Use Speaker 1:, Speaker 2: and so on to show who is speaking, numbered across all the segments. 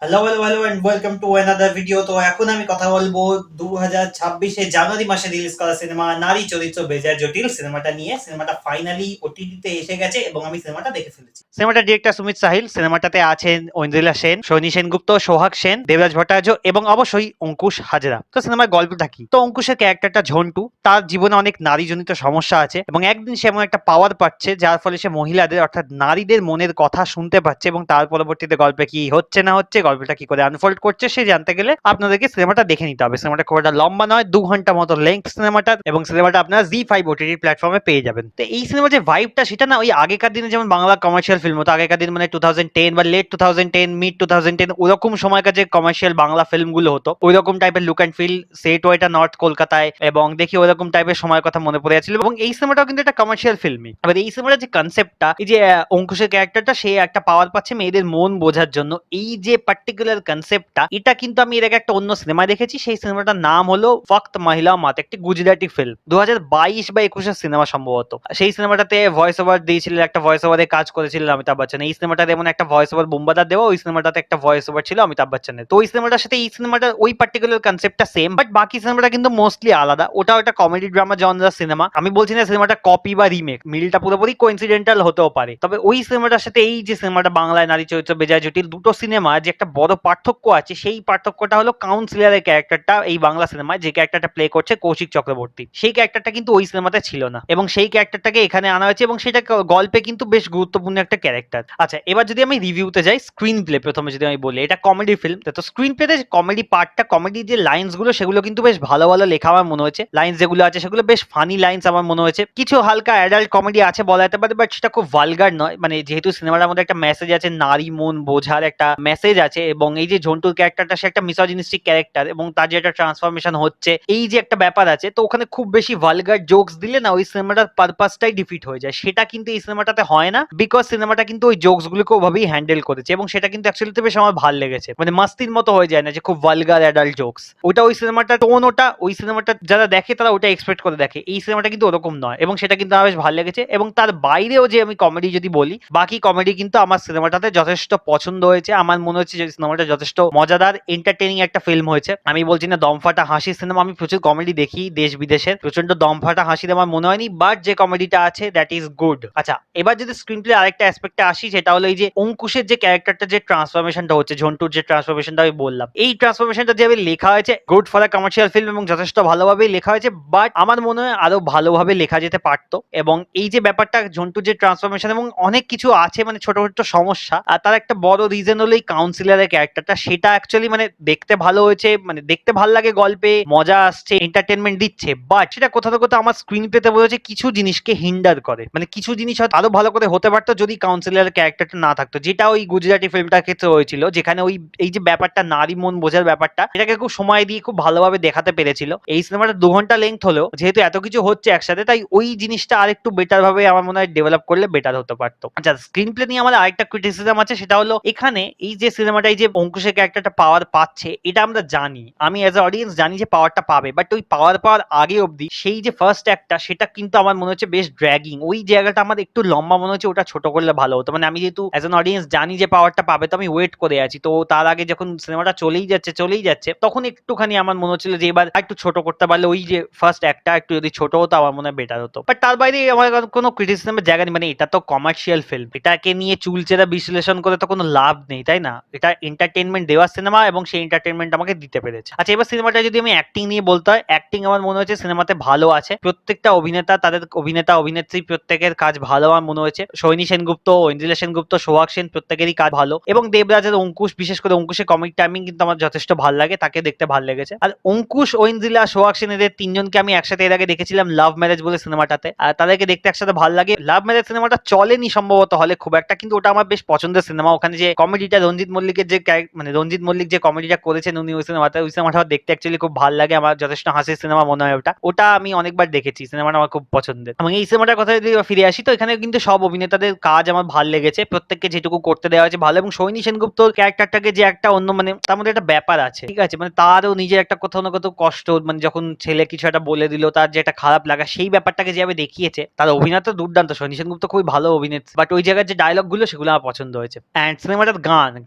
Speaker 1: Hello and welcome to another video. তো এখন আমি কথা বলবো 2026 জানুয়ারি মাসে রিলিজ করা সিনেমা নারী চরিত্র বেজায় জটিল সিনেমাটা নিয়ে। সিনেমাটা ফাইনালি ওটিটি তে এসে গেছে এবং আমি সিনেমাটা দেখে ফেলেছি। সিনেমাটার ডিরেক্টর সুমিত সাহিল, সিনেমাটাতে আছেন ঐন্দ্রিলা সেন, শনি সেনগুপ্ত, সোহাগ সেন, দেবরাজ ভট্টাচার্য এবং অবশ্যই অঙ্কুশ হাজরা। তো সিনেমার গল্পটা কি? তো অঙ্কুশের ক্যারেক্টারটা ঝন্টু, তার জীবনে অনেক নারীজনিত সমস্যা আছে এবং একদিন সে এমন একটা পাওয়ার পাচ্ছে যার ফলে সে মহিলাদের অর্থাৎ নারীদের মনের কথা শুনতে পাচ্ছে এবং তার পরবর্তীতে গল্পে কি হচ্ছে না হচ্ছে, গল্পটা কি করে আনফোল্ড করছে সে জানতে গেলে আপনাদেরকে সিনেমাটা দেখে নিতে হবে। সিনেমাটা খুব একটা লম্বা নয়, 2 ঘন্টা মতো লেন্থ সিনেমাটা, এবং সিনেমাটা আপনারা জি5 ওটিটি প্ল্যাটফর্মে পেয়ে যাবেন। তো এই সিনেমার যে ভাইবটা সেটা না ওই আগেকার দিনে যেমন বাংলা কমার্শিয়াল ফিল্ম হতো, আগেকার দিন মানে 2010 বা লেট 2010 মিড 2010 ওরকম সময়কার যে কমার্শিয়াল বাংলা ফিল্মগুলো হতো ওই রকম টাইপের লুক অ্যান্ড ফিল, সেট ওইটা নর্থ কলকাতায়, এবং দেখি ওইরকম টাইপের সময়ের কথা মনে পড়ে যাচ্ছিল। এবং এই সিনেমাটাও কিন্তু একটা কমার্শিয়াল ফিল্মই। এবার এই সিনেমাটার যে কনসেপ্টটা, এই যে অঙ্কুশের ক্যারেক্টারটা সে একটা পাওয়ার পাচ্ছে মেয়েদের মন বোঝার জন্য, এই যে পার্টিকুলার কনসেপ্টটা এটা কিন্তু আমি এর আগে একটা অন্য সিনেমায় দেখেছি। সেই সিনেমাটার নাম হলো ফক্ত মহিলা মাত, একটি গুজরাটি ফিল্ম, 2022 বা 21 সিনেমা সম্ভবত। সেই সিনেমাটাতে ভয়েস ওভার দিয়েছিলেন, একটা ভয়েস ওভারে কাজ করেছিলেন অমিতাভ বচ্চন। এই সিনেমাটাতে এমন একটা ভয়েস ওভার বুম্বাদার দেওয়া, ওই সিনেমাটাতে একটা ভয়েস ওভার ছিল অমিতাভ বচ্চনের। তো ওই সিনেমাটার সাথে এই সিনেমাটার ওই পার্টিকুলার কনসেপ্টটা সেম, বাট বাকি সিনেমাটা কিন্তু মোস্টলি আলাদা। ওটাও একটা কমেডি ড্রামা জনরার সিনেমা। আমি বলছি না সিনেমাটা কপি বা রিমেক, মিলটা পুরোপুরি কোইন্সিডেন্টাল হতেও পারে। তবে ওই সিনেমাটার সাথে এই যে সিনেমাটা বাংলায় নারী চরিত্র বেজায় জটিল, দুটো সিনেমা যে একটা বড় পার্থক্য আছে, সেই পার্থক্যটা হলো কাউন্সিলরের ক্যারেক্টারটা এই বাংলা সিনেমায় যে ক্যারেক্টারটা প্লে করছে কৌশিক চক্রবর্তী, সেই ক্যারেক্টারটা কিন্তু ওই সিনেমাতে ছিল না এবং সেই ক্যারেক্টারটাকে এখানে আনা হয়েছে এবং সেটা গল্পে কিন্তু বেশ গুরুত্বপূর্ণ একটা ক্যারেক্টার। আচ্ছা, এবার যদি আমি রিভিউতে যাই, স্ক্রিন প্লে প্রথমে যদি আমি বলি, এটা কমেডি ফিল্ম। তো স্ক্রিন প্লেতে কমেডি পার্টটা, কমেডি যে লাইন্স গুলো সেগুলো কিন্তু বেশ ভালো ভালো লেখা আমার মনে হয়েছে। লাইন্স যেগুলো আছে সেগুলো বেশ ফানি লাইন্স আমার মনে হয়েছে। কিছু হালকা অ্যাডাল্ট কমেডি আছে বলা যেতে পারে, বাট সেটা খুব ভালগার নয়। মানে যেহেতু সিনেমাটার মধ্যে একটা মেসেজ আছে, নারী মন বোঝার একটা মেসেজ আছে, এবং এই যে ঝন্টুর ক্যারেক্টারটা সে একটা মিসোজিনিস্টিক ক্যারেক্টার এবং তার যে একটা ট্রান্সফরমেশন হচ্ছে, এই যে একটা ব্যাপার আছে, তো ওখানে খুব বেশি ভালগার জোকস দিলে না ওই সিনেমাটার পারপাসটাই ডিফিট হয়ে যায়। সেটা কিন্তু এই সিনেমাটাতে হয় না, বিকজ সিনেমাটা কিন্তু ওই জোকস গুলোকে ওভাবেই হ্যান্ডেল করেছে এবং সেটা কিন্তু অ্যাকচুয়ালি বেশ আমার ভালো লেগেছে। মানে মাস্তির মতো হয়ে যায় না যে খুব ভালগার অ্যাডাল্ট জোকস। ওটা ওই সিনেমাটা টোন, ওটা ওই সিনেমাটা যারা দেখে তারা ওটা এক্সপেক্ট করে দেখে। এই সিনেমাটা কিন্তু ওরকম নয় এবং সেটা কিন্তু আমার বেশ ভালো লেগেছে। এবং তার বাইরেও যে আমি কমেডি যদি বলি, বাকি কমেডি কিন্তু আমার সিনেমাটাতে যথেষ্ট পছন্দ হয়েছে। আমার মনে হচ্ছে যে সিনেমাটা যথেষ্ট মজাদার এন্টারটেইনিং একটা ফিল্ম হয়েছে। আমি বলছি না দমফাটা হাসির সিনেমা, আমি প্রচুর কমেডি দেখি দেশ বিদেশের, প্রচন্ড দমফাটা হাসির আমার মনে হয়নি, বাট যে কমেডিটা আছে দ্যাট ইজ গুড। আচ্ছা, এবার যদি স্ক্রিন প্লে আরেকটা অ্যাসপেক্টে আসি, সেটা হলো এই যে অঙ্কুশের যে ক্যারেক্টারটা যে ট্রান্সফরমেশনটা হচ্ছে, ঝন্টুর যে ট্রান্সফরমেশনটা আমি বললাম, এই ট্রান্সফরমেশনটা যেভাবে লেখা হয়েছে, good for a commercial film এবং যথেষ্ট ভালোভাবেই লেখা হয়েছে, বাট আমার মনে হয় আরো ভালোভাবে লেখা যেতে পারতো। এবং এই যে ব্যাপারটা ঝন্টুর যে ট্রান্সফরমেশন এবং অনেক কিছু আছে, মানে ছোট ছোট সমস্যা, আর তার একটা বড় রিজন হলো এই কাউন্সিলরের ক্যারেক্টারটা, সেটা অ্যাকচুয়ালি মানে দেখতে ভালো হয়েছে, মানে দেখতে ভালো লাগে, গল্পে মজা আসছে, এন্টারটেনমেন্ট দিচ্ছে, বাট সেটা কোথাও না কোথাও আমার স্ক্রিন প্লেতে বোঝা যাচ্ছে কিছু জিনিসকে হিন্ডার করে। মানে কিছু জিনিস হয়তো আরো ভালো করে হতে পারতো যদি কাউন্সিলরের ক্যারেক্টারটা না থাকতো, যেটা ওই গুজরাটি ফিল্মটার ক্ষেত্রে হয়েছিল, যেখানে ওই এই যে ব্যাপারটা নারী মন বোঝার ব্যাপারটা, এটাকে খুব সময় দিয়ে খুব ভালোভাবে দেখাতে পেরেছিল। এই সিনেমাটা 2 ঘন্টা লেন্থ হলেও যেহেতু এত কিছু হচ্ছে একসাথে, তাই ওই জিনিসটা আরেকটু বেটার ভাবে আমার মনে হয় ডেভেলপ করলে বেটার হতে পারতো। আচ্ছা, স্ক্রিন প্লে নিয়ে আমার আরেকটা ক্রিটিসিজম আছে, সেটা হলো এখানে এই যে সিনেমাটা এই যে অঙ্কুশের ক্যারেক্টারটা পাওয়ার পাচ্ছে, এটা আমরা জানি, আমি অ্যাজ এ অডিয়েন্স জানি যে পাওয়ারটা পাবে, বাট ওই পাওয়ার পাওয়ার আগে অবধি সেই যে ফার্স্ট অ্যাক্টটা, সেটা কিন্তু আমার মনে হচ্ছে বেশ ড্র্যাগিং। ওই জায়গাটা আমার একটু লম্বা মনে হচ্ছে, ওটা ছোট করলে ভালো হতো। মানে আমি যেহেতু অ্যাজ এন অডিয়েন্স জানি যে পাওয়ারটা পাবে, তো আমি ওয়েট করে আছি, তো তার আগে যখন সিনেমাটা চলেই যাচ্ছে তখন একটুখানি আমার মনে হচ্ছিল যে এবার একটু ছোট করতে পারলে, ওই যে ফার্স্ট অ্যাক্টটা একটু যদি ছোট হতো আমার মনে হয় বেটার হতো। বাট তার বাইরে আমার কোনো ক্রিটিসিজমের জায়গা নেই। মানে এটা তো কমার্শিয়াল ফিল্ম, এটাকে নিয়ে চুলচেরা বিশ্লেষণ করে তো কোনো লাভ নেই, তাই না? এটা এন্টারটেনমেন্ট দেওয়ার সিনেমা এবং সেই এন্টারটেনমেন্ট আমাকে দিতে পেরেছে। আচ্ছা, এবার সিনেমাটা যদি আমি অ্যাক্টিং নিয়ে বলতে হয়, অ্যাক্টিং আমার মনে হচ্ছে সিনেমাতে ভালো আছে। প্রত্যেকটা অভিনেতা, তাদের অভিনেতা অভিনেত্রী প্রত্যেকের কাজ ভালো আমার মনে হয়েছে। শৈনী সেনগুপ্ত, ঐন্দ্রিলা সেনগুপ্ত, সোহাগ সেন প্রত্যেকেরই কাজ ভালো, এবং দেবরাজের অঙ্কুশ, বিশেষ করে অঙ্কুশের কমিক টাইমিং কিন্তু আমার যথেষ্ট ভালো লাগে, তাকে দেখতে ভালো লেগেছে। আর অঙ্কুশ, ঐন্দ্রিলা, সোহাগ সেন এদের তিনজনকে আমি একসাথে এর আগে দেখেছিলাম লাভ ম্যারেজ বলে সিনেমাটাতে, আর তাদেরকে দেখতে একসাথে ভালো লাগে। লাভ ম্যারেজ সিনেমাটা চলেনি সম্ভবত হলে খুব একটা, কিন্তু ওটা আমার বেশ পছন্দের সিনেমা। ওখানে যে কমেডিটা রঞ্জিত মল্লিকের যে মানে রঞ্জিত মল্লিক যে কমেডিটা করেছেন উনি ওই সিনেমাটা দেখতে অ্যাকচুয়ালি খুব ভালো লাগে আমার, যথেষ্ট হাসির সিনেমা মনে হয় ওটা। ওটা আমি অনেকবার দেখেছি, সিনেমাটা আমার খুব পছন্দের। এবং এই সিনেমাটার কথা যদি ফিরে আসি, তো এখানে কিন্তু সব অভিনেতাদের কাজ আমার ভালো লেগেছে, প্রত্যেককে যেটুকু করতে দেওয়া হয়েছে ভালো। এবং শৈনী সেনগুপ্ত ক্যারেক্টারটাকে যে একটা অন্য, মানে তার মধ্যে একটা ব্যাপার আছে, ঠিক আছে, মানে তারও নিজের একটা কোথাও না কোথাও কষ্ট, মানে যখন ছেলে কিছু একটা বলে দিল তার যে একটা খারাপ লাগা, সেই ব্যাপারটাকে যেভাবে দেখিয়েছে, তার অভিনয় তো দুর্দান্ত, শৈনী সেনগুপ্ত খুবই ভালো অভিনেত্রী, বাট ওই জায়গার যে ডায়লগ গুলো সেগুলো আমার পছন্দ হয়েছে। অ্যান্ড সিনেমাটার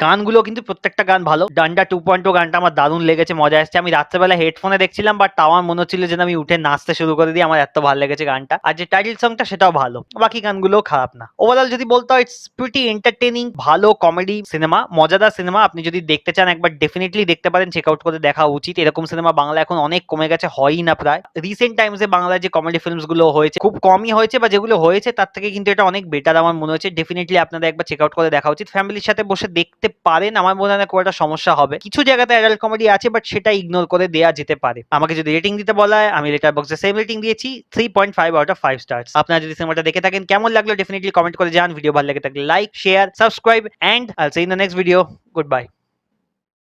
Speaker 1: গানগুলো
Speaker 2: কিন্তু প্রত্যেকটা গান ভালো। ডান্ডা 2.0 গানটা আমার দারুণ লেগেছে, মজা এসছে। আমি রাত্রেবেলা হেডফোনে দেখছিলাম, বাট তাও আমার মনে হচ্ছিল যেন আমি উঠে নাচতে শুরু করে দিই, আমার এত ভালো লেগেছে গানটা। আর যে টাইটেল সংটা সেটাও ভালো, বাকি গানগুলোও খারাপ না। ওভারঅল যদি বলতে হয় ইটস প্রিটি এন্টারটেইনিং, ভালো কমেডি সিনেমা, মজাদার সিনেমা। আপনি যদি দেখতে চান একবার ডেফিনেটলি দেখতে পারেন, চেক আউট করে দেখা উচিত। এরকম সিনেমা বাংলা এখন অনেক কমে গেছে, হয়ই না প্রায়। রিসেন্ট টাইমসে বাংলায় যে কমেডি ফিল্মস গুলো হয়েছে খুব কমই হয়েছে, বা যেগুলো হয়েছে তার থেকে কিন্তু এটা অনেক বেটার আমার মনে হচ্ছে। ডেফিনেটলি আপনাদের একবার চেক আউট করে দেখা উচিত, ফ্যামিলির সাথে বসে দেখতে পারেন। আমার মনে হয় না খুব একটা সমস্যা হবে। কিছু জায়গাতে অ্যাডাল্ট কমেডি আছে, বাট সেটা ইগনোর করে দেয়া যেতে পারে। আমাকে যদি রেটিং দিতে বলা হয়, আমি লেটার বক্সে সেম রেটিং দিয়েছি, 3.5 আউট অফ 5 স্টার্স। আপনারা যদি সিনেমাটা দেখে থাকেন, কেমন লাগলো ডেফিনেটলি কমেন্ট করে জানান। ভিডিও ভালো লেগে থাকলে like, share, subscribe, and I'll see in the next video. Good by.